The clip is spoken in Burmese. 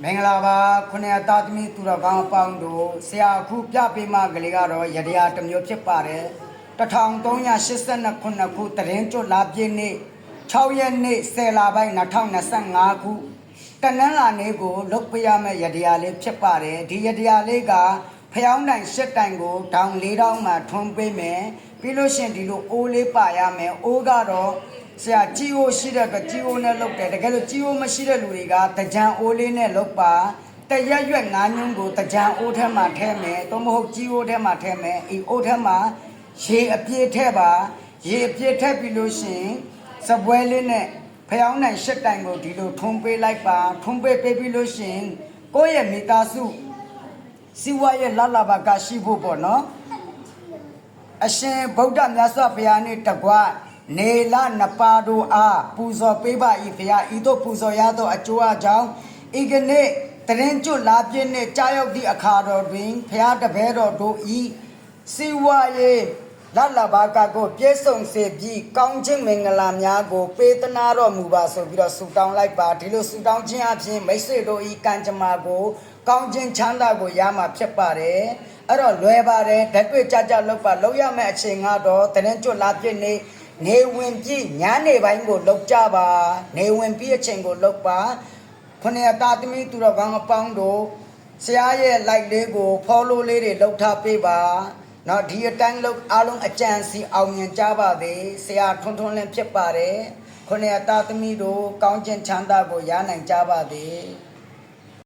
မင်္ဂလာပါခုနှစ်သားသမီးသူတော်ကောင်းအပေါင်းတို့ဆရာအခုပြပေးမှကလေးကတော့ရတရားတစ်မျိုးဖြစ်ပါတယ်1382ခုတရင်ကျွတ်လာပြည့်နေ့6ရက်နေ့10လပိုင်း2025ခုတနင်္လာနေ့ကိုလုတ်ပြရမယ့်ရတရားလေးဖြစ်ပါတယ်ဒီရတရားလေးကဖျောင်းတိုင်ရှစ်တိုင်ကိုတောင်၄တောင်းမှာထွန်းပေးမယ်ပြီးလို့ရှင်ဒီလိုအိုးလေးပါရမယ်အိုးကတော့ဆရာကြီးအိုးရှိတဲ့ကကြီးအိုးနဲ့လုတ်တယ်တကယ်လို့ကြီးအိုးမရှိတဲ့လူတွေကတကြံအိုးလေးနဲ့လုတ်ပါတရက်ရွက်ငါးညွန်းကိုတကြံအိုးထဲမှာထဲမယ်သို့မဟုတ်ကြီးအိုးထဲမှာထဲမယ်ဒီအိုးထဲမှာရေအပြည့်ထဲပါရေအပြည့်ထည့်ပြီးလို့ရှင်စပွဲလေးနဲ့ဖျောင်းနိုင်ရှစ်တိုင်ကိုဒီလိုထုံးပေးလိုက်ပါထုံးပေးပြီးလို့ရှင်ကိုယ့်ရဲ့မိသားစုစီဝါရဲ့လလဘာကရှိဖို့ပေါ့နော်အရှင်ဗုဒ္ဓမြတ်စွာဘုရားနဲ့တကွနေလနပါတို့အားပူဇော်ပေးပါ၏ဘုရားဤသို့ပူဇော်ရသောအကျိုးအကြောင်းဤကနေ့တရင်ကျွတ်လာပြည့်နှင့်ကြာရောက်သည့်အခါတော်တွင်ဘုရားတပည့်တော်တို့ဤစီဝါရဲ့လလဘာကကိုပြည့်စုံစေပြီးကောင်းခြင်းမင်္ဂလာများကိုပေးသနာတော်မူပါဆိုပြီးတော့ဆုတောင်းလိုက်ပါဒီလိုဆုတောင်းခြင်းအပြင်မိတ်ဆွေတို့ဤကံကြမ္မာကိုကောင်းခြင်းချမ်းသာကိုရမှာဖြစ်ပါတယ်အဲ့တော့လွယ်ပါတယ်ဓာတ်တွေ့ကြကြလောက်ပါလောက်ရမယ့်အချိန်ကတော့တရင်ကျွတ်လာပြည့်နေဝင်ပြီးညနေပိုင်းကိုလောက်ကြပါနေဝင်ပြီးအချိန်ကိုလောက်ပါခုနှစ်သားသမီးသူတော်ကောင်းအပေါင်းတို့ဆရာရဲ့ like လေးကို follow လေးတွေလောက်ထားပေးပါနော်ဒီအတိုင်းလောက်အားလုံးအကြံစီအောင်မြင်ကြပါသေးဆရာထွန်းထွန်းလင်းဖြစ်ပါတယ်ခုနှစ်သားသမီးတို့ကောင်းခြင်းချမ်းသာကိုရနိုင်ကြပါသေး